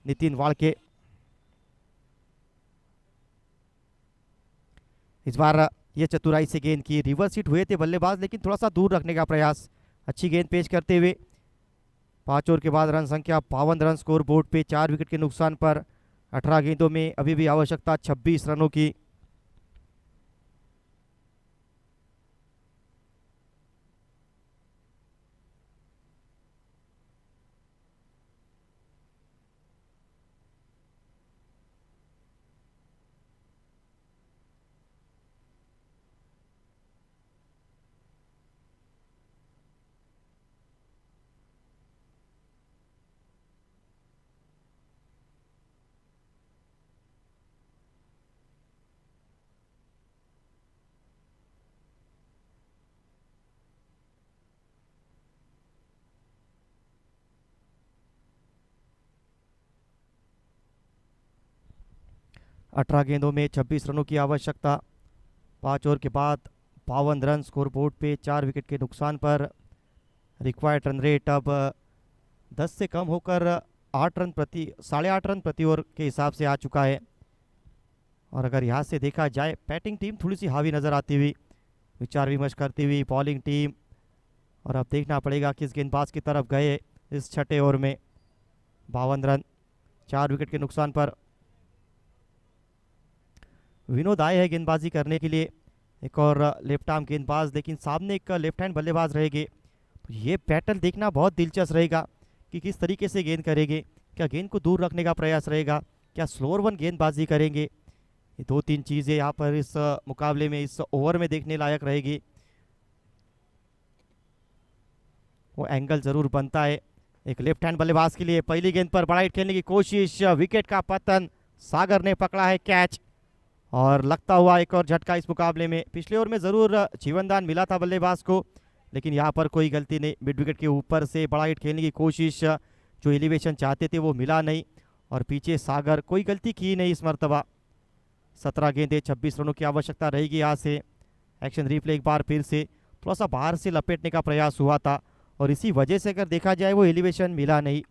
नितिन वाड़के। इस बार ये चतुराई से गेंद की रिवर्स हिट हुए थे बल्लेबाज, लेकिन थोड़ा सा दूर रखने का प्रयास, अच्छी गेंद पेश करते हुए। 5 ओवर के बाद रन संख्या 52 रन स्कोर बोर्ड पे, 4 विकेट के नुकसान पर। 18 गेंदों में अभी भी आवश्यकता 26 रनों की। अठारह गेंदों में 26 रनों की आवश्यकता। 5 ओवर के बाद 52 रन स्कोर बोर्ड पे, 4 विकेट के नुकसान पर। रिक्वायर्ड रन रेट अब 10 से कम होकर 8.5 रन प्रति ओवर के हिसाब से आ चुका है। और अगर यहाँ से देखा जाए, बैटिंग टीम थोड़ी सी हावी नज़र आती हुई, विचार विमर्श करती हुई बॉलिंग टीम। और अब देखना पड़ेगा किस गेंदबाज की तरफ गए इस छठे ओवर में। 52 रन, 4 विकेट के नुकसान पर। विनोद आए हैं गेंदबाजी करने के लिए, एक और लेफ्ट आर्म गेंदबाज, लेकिन सामने एक लेफ्ट हैंड बल्लेबाज रहेंगे। तो ये बैटल देखना बहुत दिलचस्प रहेगा कि किस तरीके से गेंद करेंगे। क्या गेंद को दूर रखने का प्रयास रहेगा, क्या स्लोअर वन गेंदबाजी करेंगे। ये 2-3 चीज़ें यहाँ पर इस मुकाबले में, इस ओवर में देखने लायक रहेगी। वो एंगल ज़रूर बनता है एक लेफ्ट हैंड बल्लेबाज के लिए। पहली गेंद पर बड़ा हिट खेलने की कोशिश, विकेट का पतन, सागर ने पकड़ा है कैच। और लगता हुआ एक और झटका इस मुकाबले में। पिछले ओवर में ज़रूर जीवनदान मिला था बल्लेबाज को, लेकिन यहाँ पर कोई गलती नहीं। मिड विकेट के ऊपर से बड़ा हिट खेलने की कोशिश, जो एलिवेशन चाहते थे वो मिला नहीं। और पीछे सागर, कोई गलती की नहीं इस मरतबा। 17 गेंदें, 26 रनों की आवश्यकता रहेगी यहाँ से। एक्शन रिप्ले एक बार फिर से, थोड़ा सा बाहर से लपेटने का प्रयास हुआ था, और इसी वजह से अगर देखा जाए वो एलिवेशन मिला नहीं।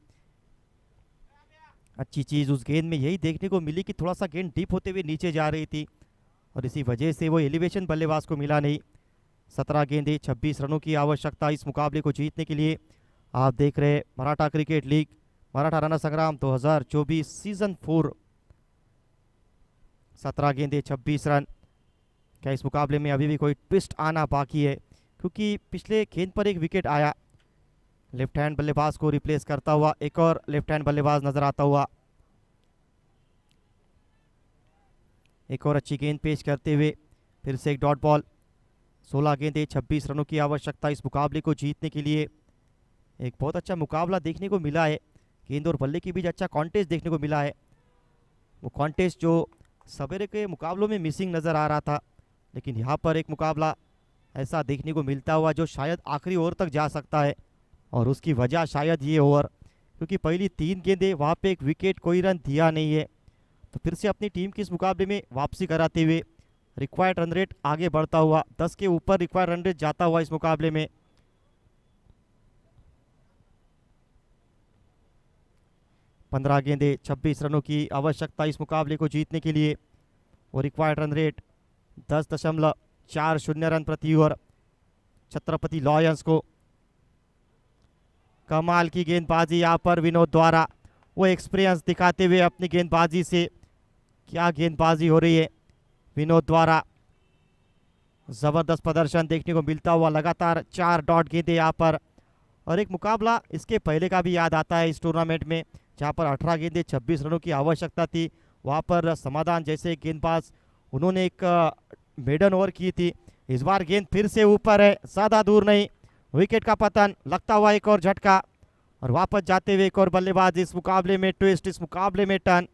अच्छी चीज़ उस गेंद में यही देखने को मिली कि थोड़ा सा गेंद डीप होते हुए नीचे जा रही थी, और इसी वजह से वो एलिवेशन बल्लेबाज को मिला नहीं। 17 गेंदें, 26 रनों की आवश्यकता इस मुकाबले को जीतने के लिए। आप देख रहे हैं मराठा क्रिकेट लीग, मराठा रणा संग्राम 2024 सीजन 4। 17 गेंदें, 26 रन। क्या इस मुकाबले में अभी भी कोई ट्विस्ट आना बाकी है, क्योंकि पिछले गेंद पर एक विकेट आया। लेफ्ट हैंड बल्लेबाज को रिप्लेस करता हुआ एक और लेफ्ट हैंड बल्लेबाज नजर आता हुआ। एक और अच्छी गेंद पेश करते हुए फिर से एक डॉट बॉल। 16 गेंदें, 26 रनों की आवश्यकता इस मुकाबले को जीतने के लिए। एक बहुत अच्छा मुकाबला देखने को मिला है, गेंद और बल्ले के बीच अच्छा कॉन्टेस्ट देखने को मिला है। वो कॉन्टेस्ट जो सवेरे के मुकाबलों में मिसिंग नज़र आ रहा था, लेकिन यहाँ पर एक मुकाबला ऐसा देखने को मिलता हुआ जो शायद आखिरी ओवर तक जा सकता है। और उसकी वजह शायद ये ओवर, क्योंकि पहली 3 गेंदें वहाँ पे एक विकेट, कोई रन दिया नहीं है। तो फिर से अपनी टीम की इस मुकाबले में वापसी कराते हुए रिक्वायर्ड रन रेट आगे बढ़ता हुआ, 10 के ऊपर रिक्वायर्ड रन रेट जाता हुआ इस मुकाबले में। पंद्रह गेंदें, 26 रनों की आवश्यकता इस मुकाबले को जीतने के लिए। और रिक्वायर्ड रन रेट 10.40 रन प्रति ओवर छत्रपति लॉयंस को। कमाल की गेंदबाजी यहाँ पर विनोद द्वारा, वो एक्सपीरियंस दिखाते हुए अपनी गेंदबाजी से। क्या गेंदबाजी हो रही है विनोद द्वारा, ज़बरदस्त प्रदर्शन देखने को मिलता हुआ। लगातार 4 डॉट गेंदें यहाँ पर। और एक मुकाबला इसके पहले का भी याद आता है इस टूर्नामेंट में, जहाँ पर 18 गेंदें, 26 रनों की आवश्यकता थी। वहाँ पर समाधान जैसे गेंदबाज, उन्होंने एक मेडन ओवर की थी। इस बार गेंद फिर से ऊपर है, ज़्यादा दूर नहीं, विकेट का पतन, लगता हुआ एक और झटका। और वापस जाते हुए एक और बल्लेबाज, इस मुकाबले में ट्विस्ट, इस मुकाबले में टर्न।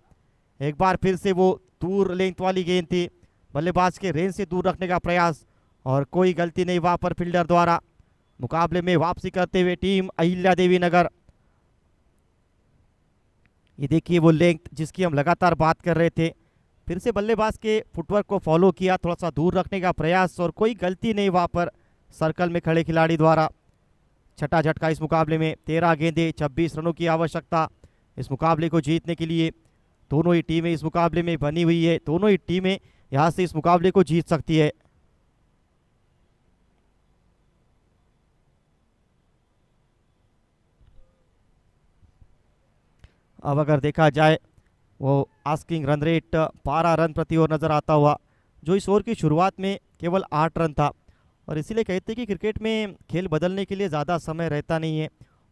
एक बार फिर से वो दूर लेंथ वाली गेंद थी, बल्लेबाज के रेंज से दूर रखने का प्रयास, और कोई गलती नहीं वहाँ पर फील्डर द्वारा। मुकाबले में वापसी करते हुए टीम अहिल्या देवी नगर। ये देखिए वो लेंथ जिसकी हम लगातार बात कर रहे थे, फिर से बल्लेबाज के फुटवर्क को फॉलो किया, थोड़ा सा दूर रखने का प्रयास, और कोई गलती नहीं वहाँ पर सर्कल में खड़े खिलाड़ी द्वारा। छठा झटका इस मुकाबले में। 13 गेंदें, 26 रनों की आवश्यकता। इस मुकाबले को जीतने के लिए। दोनों ही टीमें इस मुकाबले में बनी हुई है, दोनों ही टीमें यहाँ से इस मुकाबले को जीत सकती है। अब अगर देखा जाए वो आस्किंग रन रेट 12 रन प्रति ओवर नजर आता हुआ, जो इस ओवर की शुरुआत में केवल 8 रन था। और इसीलिए कहते हैं कि क्रिकेट में खेल बदलने के लिए ज़्यादा समय रहता नहीं है।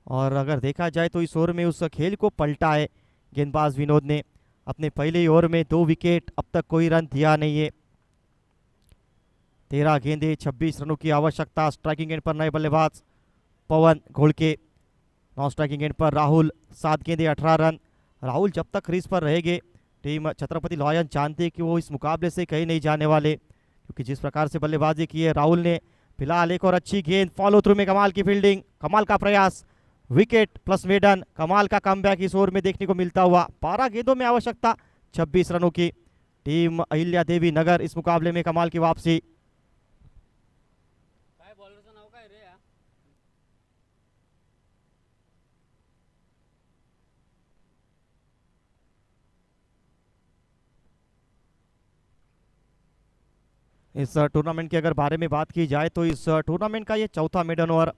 और अगर देखा जाए तो इस ओवर में उस खेल को पलटा है गेंदबाज विनोद ने। अपने पहले ही ओवर में 2 विकेट, अब तक कोई रन दिया नहीं है। 13 गेंदे 26 रनों की आवश्यकता। स्ट्राइकिंग एंड पर नए बल्लेबाज पवन घोड़के, नॉन स्ट्राइकिंग एंड पर राहुल, 7 गेंदे 18 रन। राहुल जब तक क्रीज पर रहेंगे, टीम छत्रपति लॉयन जानते हैं कि वो इस मुकाबले से कहीं नहीं जाने वाले, क्योंकि जिस प्रकार से बल्लेबाजी की है राहुल ने। फिलहाल एक और अच्छी गेंद, फॉलो थ्रू में कमाल की फील्डिंग, कमाल का प्रयास, विकेट प्लस मेडन। कमाल का कमबैक इस ओवर में देखने को मिलता हुआ। 12 गेंदों में आवश्यकता 26 रनों की। टीम अहिल्या देवी नगर इस मुकाबले में कमाल की वापसी। इस टूर्नामेंट के अगर बारे में बात की जाए तो इस टूर्नामेंट का ये चौथा मेडन ओवर